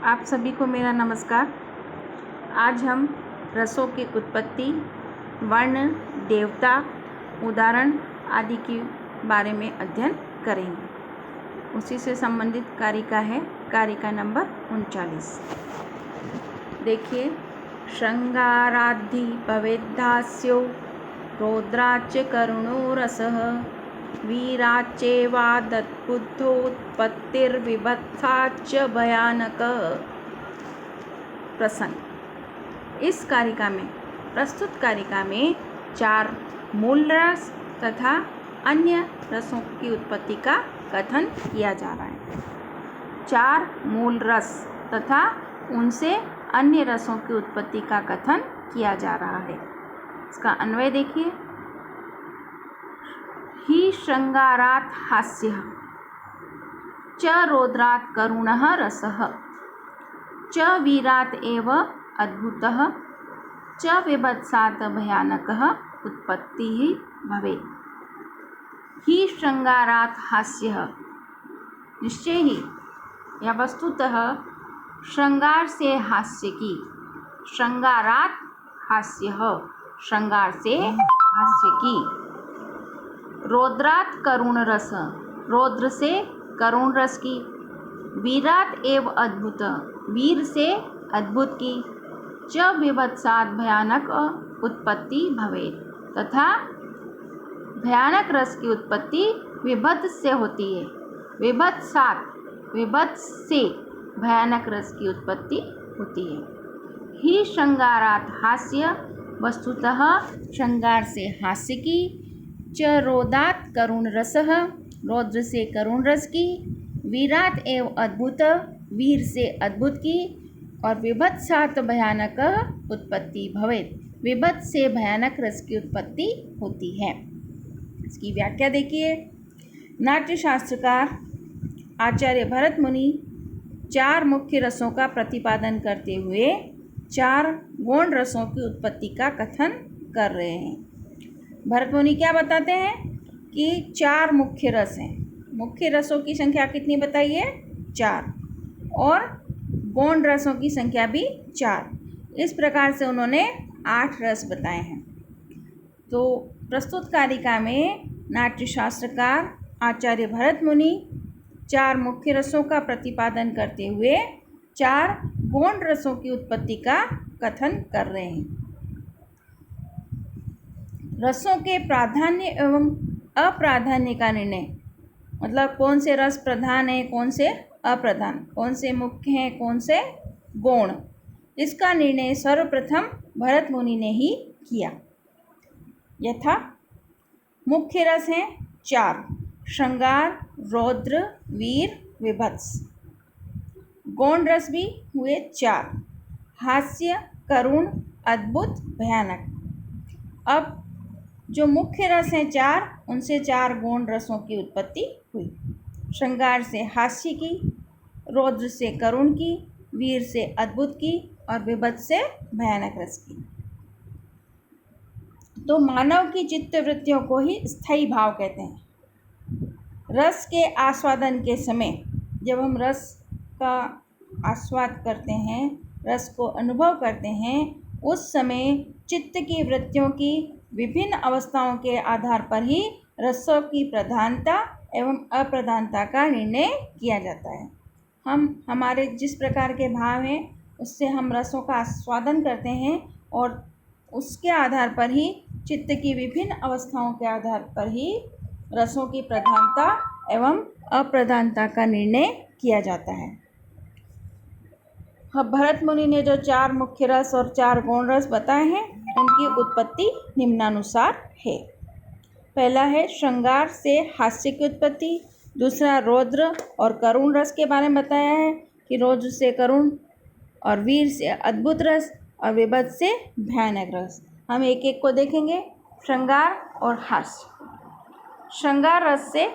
आप सभी को मेरा नमस्कार। आज हम रसों की उत्पत्ति, वर्ण, देवता, उदाहरण आदि के बारे में अध्ययन करेंगे। उसी से संबंधित कारिका है कारिका नंबर 39। देखिए, श्रृंगाराद्धि भवेद्दास्यो रौद्राच्च करुणो रसः वीराच्चैवादद्बुद्धोत्पत्तिर्विभत्साच्च भयानक। प्रसंग। इस कारिका में प्रस्तुत कारिका में 4 मूल रस तथा अन्य रसों की उत्पत्ति का कथन किया जा रहा है। 4 मूल रस तथा उनसे अन्य रसों की उत्पत्ति का कथन किया जा रहा है। इसका अन्वय देखिए। ही श्रृंगारात् हास्यः च रौद्रात् करुणः रसः च वीरात् एव अद्भुतः च विभत्सात् भयानकः उत्पत्तिः भवेत्। ही श्रृंगारात् हास्यः, निश्चय ही या वस्तुतः श्रृंगार से हास्य की। श्रृंगारात् हास्यः, श्रृंगार से हास्य की। रौद्रात् करुण रस, रौद्र से करुण रस की। वीरात् एव अद्भुत, वीर से अद्भुत की। च विभत्सात् भयानक उत्पत्ति भवेत्, तथा भयानक रस की उत्पत्ति विभत्स से होती है। विभत्सात्, विभत्स से भयानक रस की उत्पत्ति होती है। ही श्रृंगारात् हास्य, वस्तुतः श्रृंगार से हास्य की। च रौद्रात् करुण रसः, रौद्र से करुण रस की। वीरात् एव अद्भुत, वीर से अद्भुत की। और विभत्सात् भयानक उत्पत्ति भवेत्, विभत्स से भयानक रस की उत्पत्ति होती है। इसकी व्याख्या देखिए। नाट्य शास्त्रकार आचार्य भरत मुनि 4 मुख्य रसों का प्रतिपादन करते हुए 4 गौण रसों की उत्पत्ति का कथन कर रहे हैं। भरत मुनि क्या बताते हैं कि 4 मुख्य रस हैं। मुख्य रसों की संख्या कितनी बताइए? 4। और गौण रसों की संख्या भी 4। इस प्रकार से उन्होंने 8 रस बताए हैं। तो प्रस्तुत कारिका में नाट्य शास्त्रकार आचार्य भरत मुनि 4 मुख्य रसों का प्रतिपादन करते हुए 4 गौण रसों की उत्पत्ति का कथन कर रहे हैं। रसों के प्राधान्य एवं अप्राधान्य का निर्णय, मतलब कौन से रस प्रधान है, कौन से अप्रधान, कौन से मुख्य हैं, कौन से गौण, इसका निर्णय सर्वप्रथम भरत मुनि ने ही किया। यथा मुख्य रस हैं 4: श्रृंगार, रौद्र, वीर, विभत्स। गौण रस भी हुए 4: हास्य, करुण, अद्भुत, भयानक। अब जो मुख्य रस हैं 4, उनसे 4 गौण रसों की उत्पत्ति हुई। श्रृंगार से हास्य की, रौद्र से करुण की, वीर से अद्भुत की और विभत्स से भयानक रस की। तो मानव की चित्त वृत्तियों को ही स्थायी भाव कहते हैं। रस के आस्वादन के समय, जब हम रस का आस्वाद करते हैं, रस को अनुभव करते हैं, उस समय चित्त की वृत्तियों की विभिन्न अवस्थाओं के आधार पर ही रसों की प्रधानता एवं अप्रधानता का निर्णय किया जाता है। हमारे जिस प्रकार के भाव हैं, उससे हम रसों का आस्वादन करते हैं और उसके आधार पर ही, चित्त की विभिन्न अवस्थाओं के आधार पर ही रसों की प्रधानता एवं अप्रधानता का निर्णय किया जाता है। अब भरत मुनि ने जो 4 मुख्य रस और 4 गौण रस बताए हैं, उनकी उत्पत्ति निम्नानुसार है। पहला है श्रृंगार से हास्य की उत्पत्ति। दूसरा रौद्र और करुण रस के बारे में बताया है कि रौद्र से करुण और वीर से अद्भुत रस और विभत्स से भयानक रस। हम एक एक को देखेंगे। श्रृंगार और हास्य। श्रृंगार रस से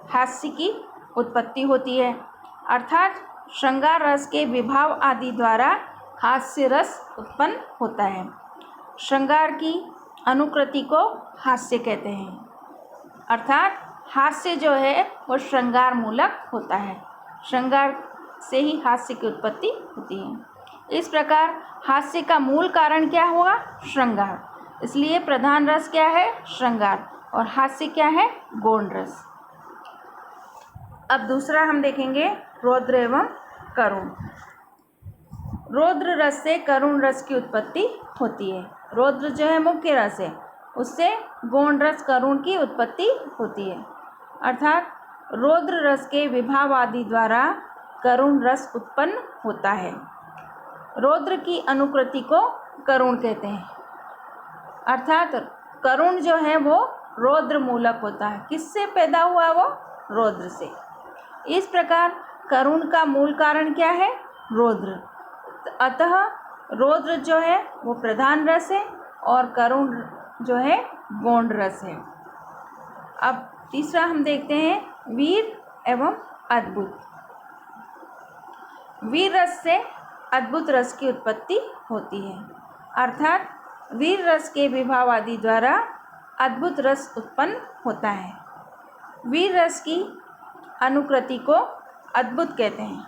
हास्य की उत्पत्ति होती है, अर्थात श्रृंगार रस के विभाव आदि द्वारा हास्य रस उत्पन्न होता है। श्रृंगार की अनुकृति को हास्य कहते हैं, अर्थात हास्य जो है वो श्रृंगार मूलक होता है। श्रृंगार से ही हास्य की उत्पत्ति होती है। इस प्रकार हास्य का मूल कारण क्या होगा? श्रृंगार। इसलिए प्रधान रस क्या है? श्रृंगार। और हास्य क्या है? गौण रस। अब दूसरा हम देखेंगे रौद्र एवं करुण। रौद्र रस से करुण रस की उत्पत्ति होती है। रौद्र जो है मुख्य रस है, उससे गौण रस करुण की उत्पत्ति होती है। अर्थात रौद्र रस के विभाव आदि द्वारा करुण रस उत्पन्न होता है। रौद्र की अनुकृति को करुण कहते हैं। अर्थात करुण जो है वो रौद्र मूलक होता है। किससे पैदा हुआ? वो रौद्र से। इस प्रकार करुण का मूल कारण क्या है? रौद्र। अतः रौद्र जो है वो प्रधान रस है और करुण जो है गौण रस है। अब तीसरा हम देखते हैं वीर एवं अद्भुत। वीर रस से अद्भुत रस की उत्पत्ति होती है। अर्थात वीर रस के विभाव आदि द्वारा अद्भुत रस उत्पन्न होता है। वीर रस की अनुकृति को अद्भुत कहते हैं।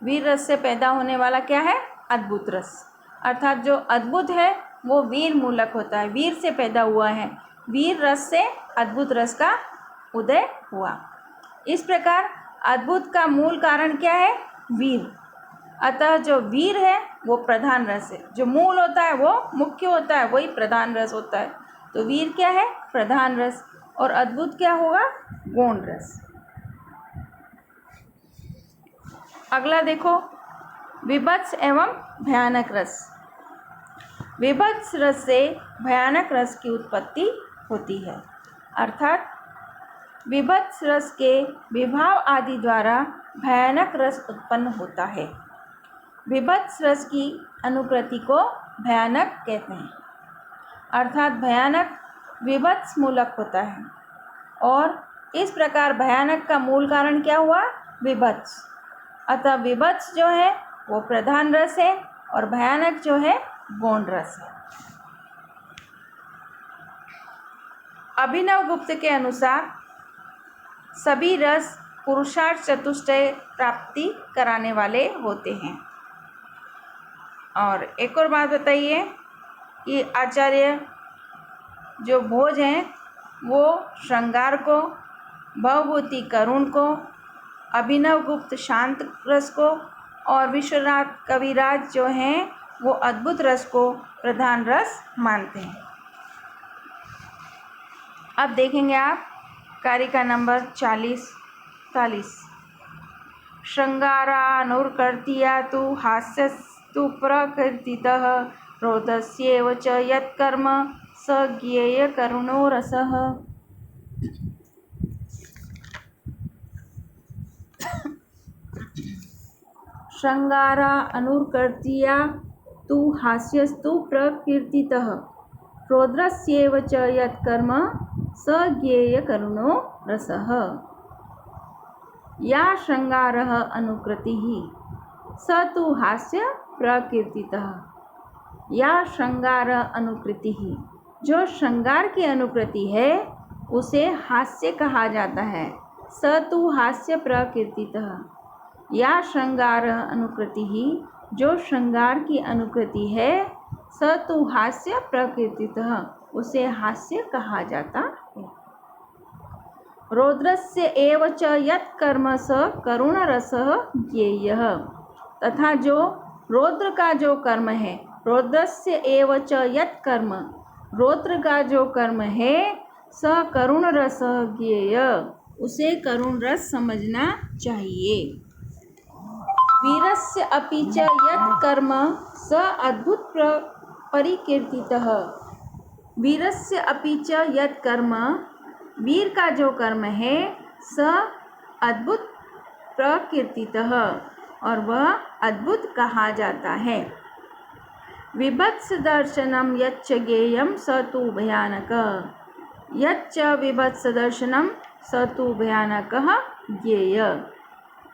वीर रस से पैदा होने वाला क्या है? अद्भुत रस। अर्थात जो अद्भुत है वो वीर मूलक होता है, वीर से पैदा हुआ है। वीर रस से अद्भुत रस का उदय हुआ। इस प्रकार अद्भुत का मूल कारण क्या है? वीर। अतः जो वीर है वो प्रधान रस है। जो मूल होता है वो मुख्य होता है, वही प्रधान रस होता है। तो वीर क्या है? प्रधान रस। और अद्भुत क्या होगा? गौण रस। अगला देखो विभत्स एवं भयानक रस। विभत्स रस से भयानक रस की उत्पत्ति होती है। अर्थात विभत्स रस के विभाव आदि द्वारा भयानक रस उत्पन्न होता है। विभत्स रस की अनुकृति को भयानक कहते हैं। अर्थात भयानक विभत्स मूलक होता है। और इस प्रकार भयानक का मूल कारण क्या हुआ? विभत्स। अतः विभत्स जो है वो प्रधान रस है और भयानक जो है गौण रस है। अभिनवगुप्त के अनुसार सभी रस पुरुषार्थ चतुष्टय प्राप्ति कराने वाले होते हैं। और एक और बात बताइए कि आचार्य जो भोज हैं वो श्रृंगार को, भवभूति करुण को, अभिनवगुप्त शांत रस को और विश्वनाथ कविराज जो हैं वो अद्भुत रस को प्रधान रस मानते हैं। अब देखेंगे आप कारिका नंबर 40-41। श्रृंगारानुर्कर्त्या तु हास्यस्तु प्रकीर्तितः रौद्रस्यैव च यत्कर्म स ज्ञेय करुणो रसः। श्रृंगारा अनुर्कर्त्या तु हास्यस्तु प्रकीर्तितः रौद्रस्यैव च यत्कर्म स ज्ञेय करुणो रसः। या श्रृंगारः अनुकृतिः स तु हास्य प्रकीर्तितः। या श्रृंगार अनुकृतिः, जो श्रृंगार की अनुकृति है उसे हास्य कहा जाता है। स तु हास्य प्रकीर्तितः। या श्रृंगार अनुकृतिः, जो श्रृंगार की अनुकृति है, स तु हास्य प्रकीर्तितः, उसे हास्य कहा जाता है। रौद्रस्य एव च यत् कर्म स करुण रसः ज्ञेयः। तथा जो रौद्र का जो कर्म है, रौद्रस्य एव च यत् कर्म, रौद्र का जो कर्म है, स करुण रस ज्ञेय, उसे करुण रस समझना चाहिए। वीरस्य अपि च यत् कर्म स अद्भुत परिकीर्तितः। वीरस्य अपि च यत् कर्म, वीर का जो कर्म है, स अद्भुत प्रकीर्तितः, और वह अद्भुत कहा जाता है। विभत्स दर्शनम यच्च ज्ञेयम स तु भयानक। यच्च विभत्स दर्शनम स तु भयानकः ज्ञेय।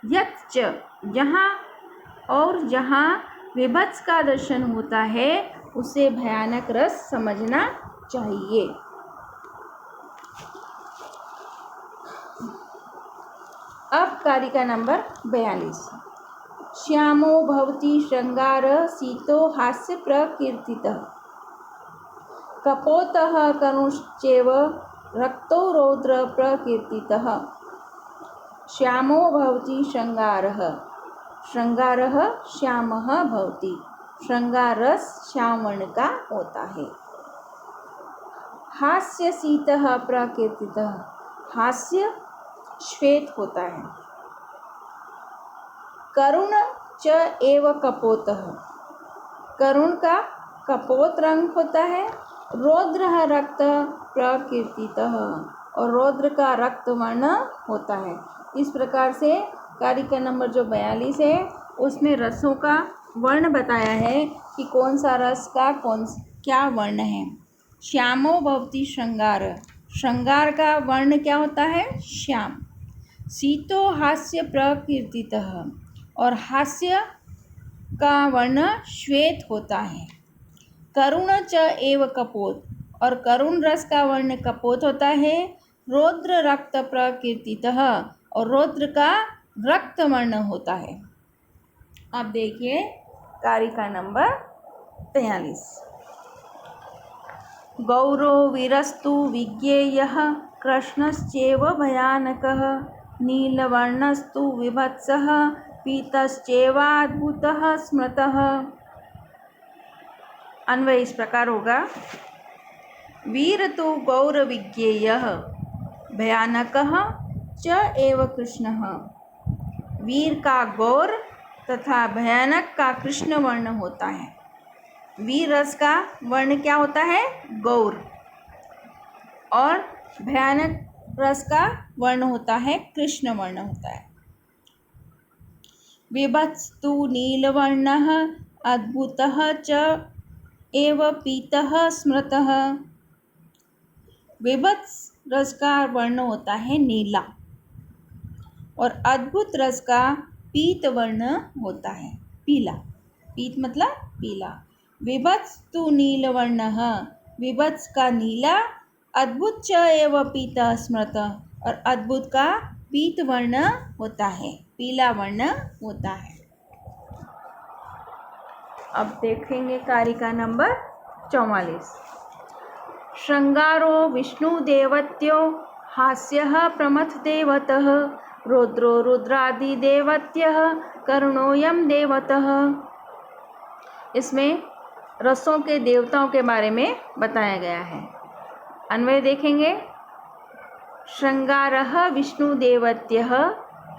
यच्च, जहाँ और जहाँ विभत्स का दर्शन होता है उसे भयानक रस समझना चाहिए। अब कारिका नंबर 42। श्यामो भवति श्रृंगारः शीतो हास्य प्रकीर्तितः। कपोतः करुणश्चैव रक्तो रौद्र प्रकीर्तितः। श्यामो भवति श्रृंगारः, श्रृंगारः श्यामः भवति, श्रृंगारस श्याम वर्ण का होता है। हास्य शीतः प्रकीर्तितः, हास्य श्वेत होता है। करुण च एव कपोतः, करुण का कपोत रंग होता है। रौद्र रक्त प्रकीर्तितः, और रौद्र का रक्त वर्ण होता है। इस प्रकार से कारिका नंबर जो 42 है उसमें रसों का वर्ण बताया है कि कौन सा रस का क्या वर्ण है। श्यामो भवति श्रृंगार, श्रृंगार का वर्ण क्या होता है? श्याम। शीतो हास्य प्रकीर्तितः, और हास्य का वर्ण श्वेत होता है। करुण च एव कपोत, और करुण रस का वर्ण कपोत होता है। रौद्र रक्त प्रकीर्तितः, और रौद्र का रक्त वर्ण होता है। अब देखिए कारिका नंबर 43। गौरो वीरस्तु विज्ञेयः कृष्णश्चैव भयानकः, नीलवर्णस्तु विभत्सः पीतश्चैवाद्भुतः स्मृतः। अन्वय इस प्रकार होगा। वीर तो गौर विज्ञेयः भयानकः च एव कृष्णः। वीर का गौर तथा भयानक का कृष्ण वर्ण होता है। वीर रस का वर्ण क्या होता है? गौर, और भयानक रस का वर्ण होता है कृष्ण वर्ण होता है। विभत्स्तु नीलवर्णः अद्भुतः च एव पीतः स्मृतः। विभत्स रस का वर्ण होता है नीला, और अद्भुत रस का पीत वर्ण होता है पीला। पीत मतलब पीला। विभत्स्तु नीलवर्णः, विभत्स का नीला, अद्भुत च एव पीतः स्मृतः, और अद्भुत का पीत वर्ण होता है, पीला वर्ण होता है। अब देखेंगे कारिका नंबर 44। श्रृंगारो विष्णुदेवत्यो हास्यः प्रमथदेवतः, रौद्रो रुद्रादिदेवत्यः करुणोऽयं देवतः। इसमें रसों के देवताओं के बारे में बताया गया है। अन्वय देखेंगे। श्रृंगारः विष्णुदेवत्यः,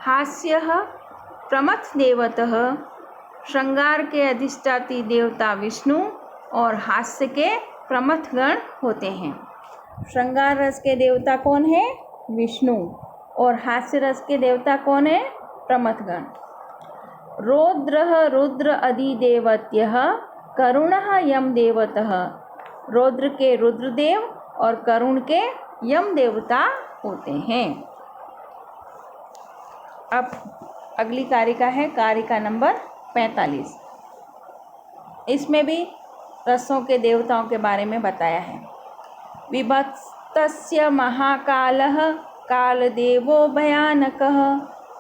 हास्यः प्रमथदेवतः। श्रृंगार के अधिष्ठात्री देवता विष्णु और हास्य के प्रमथगण होते हैं। श्रृंगार रस के देवता कौन है? विष्णु, और हास्य रस के देवता कौन है? प्रमथगण। रौद्रः रुद्र अधिदेवत्यः करुणः यम देवतः। रौद्र के रुद्रदेव और करुण के यम देवता होते हैं। अब अगली कारिका है कारिका नंबर 45। इसमें भी रसों के देवताओं के बारे में बताया है। विभत्स्तस्य महाकालः कालदेवो भयानकः,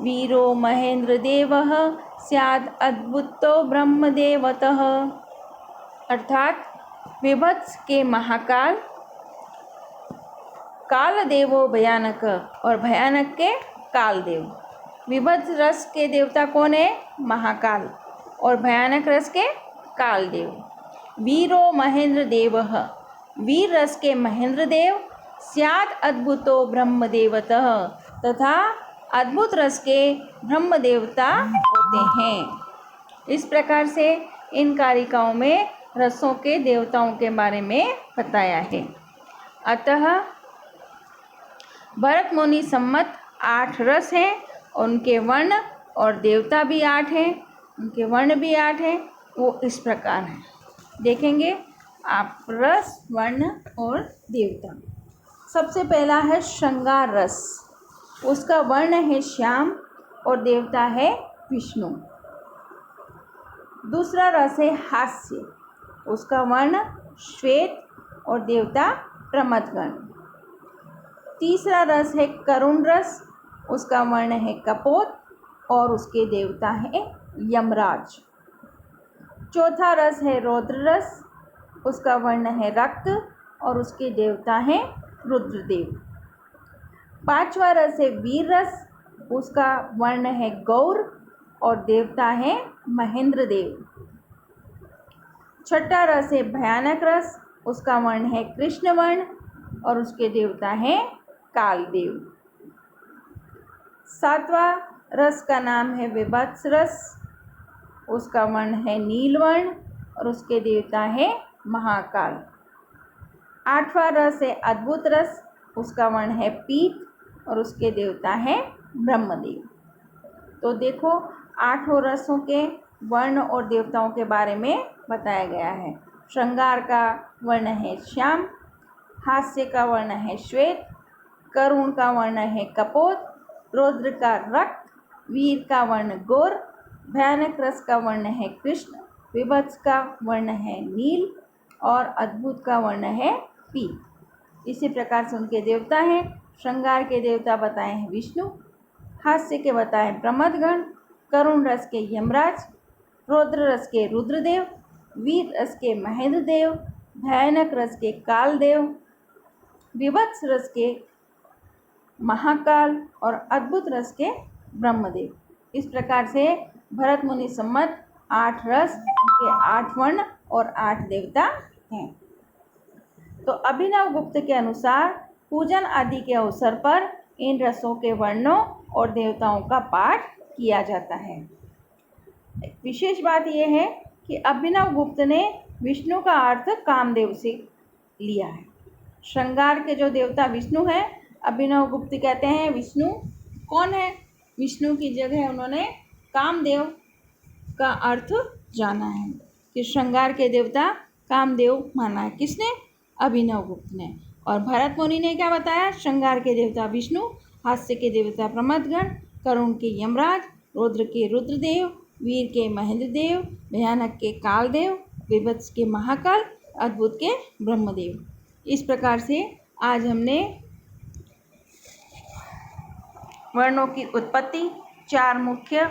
वीरो महेंद्रदेवः स्याद् अद्भुतो ब्रह्मदेवतः। अर्थात विभत्स के महाकाल, कालदेवो भयानक, और भयानक के कालदेव। विभत्स रस के देवता कौन है? महाकाल, और भयानक रस के कालदेव। वीरो महेंद्र देवः, वीर रस के महेंद्र देव। स्यात् अद्भुतो ब्रह्मदेवतः, तथा अद्भुत रस के ब्रह्म देवता होते हैं। इस प्रकार से इन कारिकाओं में रसों के देवताओं के बारे में बताया है। अतः भरत मुनि सम्मत 8 रस हैं, उनके वर्ण और देवता भी 8 हैं, उनके वर्ण भी 8 हैं। वो इस प्रकार हैं, देखेंगे आप रस, वर्ण और देवता। सबसे पहला है श्रृंगार रस, उसका वर्ण है श्याम और देवता है विष्णु। दूसरा रस है हास्य, उसका वर्ण श्वेत और देवता प्रमथगण। तीसरा रस है करुण रस, उसका वर्ण है कपोत और उसके देवता हैं यमराज। चौथा रस है रौद्र रस, उसका वर्ण है रक्त और उसके देवता हैं रुद्रदेव। पांचवा रस है वीर रस, उसका वर्ण है गौर और देवता हैं महेंद्र देव। छठा रस है भयानक रस, उसका वर्ण है कृष्ण वर्ण और उसके देवता हैं कालदेव। सातवां रस का नाम है विभत्स रस, उसका वर्ण है नीलवर्ण और उसके देवता हैं महाकाल। आठवां रस है अद्भुत रस, उसका वर्ण है पीत और उसके देवता हैं ब्रह्मदेव। तो देखो, आठों रसों के वर्ण और देवताओं के बारे में बताया गया है। श्रृंगार का वर्ण है श्याम, हास्य का वर्ण है श्वेत, करुण का वर्ण है कपोत, रौद्र का रक्त, वीर का वर्ण गौर, भयानक रस का वर्ण है कृष्ण, विभत्स का वर्ण है नील और अद्भुत का वर्ण है पीत। इसी प्रकार से उनके देवता हैं। श्रृंगार के देवता बताए हैं विष्णु, हास्य के बताए प्रमदगण, करुण रस के यमराज, रौद्र रस के रुद्रदेव, वीर रस के महेंद्र देव, भयानक रस के कालदेव, विभत्स रस के महाकाल और अद्भुत रस के ब्रह्मदेव। इस प्रकार से भरत मुनि सम्मत 8 रस के 8 वर्ण और 8 देवता हैं। तो अभिनव गुप्त के अनुसार पूजन आदि के अवसर पर इन रसों के वर्णों और देवताओं का पाठ किया जाता है। विशेष बात यह है कि अभिनव गुप्त ने विष्णु का अर्थ कामदेव से लिया है। श्रृंगार के जो देवता विष्णु हैं, अभिनव गुप्त कहते हैं विष्णु कौन है, विष्णु की जगह उन्होंने कामदेव का अर्थ जाना है कि श्रृंगार के देवता कामदेव माना है। किसने? अभिनव गुप्त ने। और भरत मुनि ने क्या बताया? श्रृंगार के देवता विष्णु, हास्य के देवता प्रमदगण, करुण के यमराज, रौद्र के रुद्रदेव, वीर के महेंद्र देव, भयानक के कालदेव, विभत्स के महाकाल, अद्भुत के ब्रह्मदेव। इस प्रकार से आज हमने वर्णों की उत्पत्ति, 4 मुख्य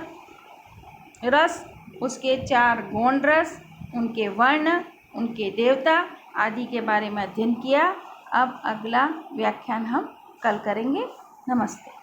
रस, उसके 4 गौण रस, उनके वर्ण, उनके देवता आदि के बारे में अध्ययन किया। अब अगला व्याख्यान हम कल करेंगे। नमस्ते।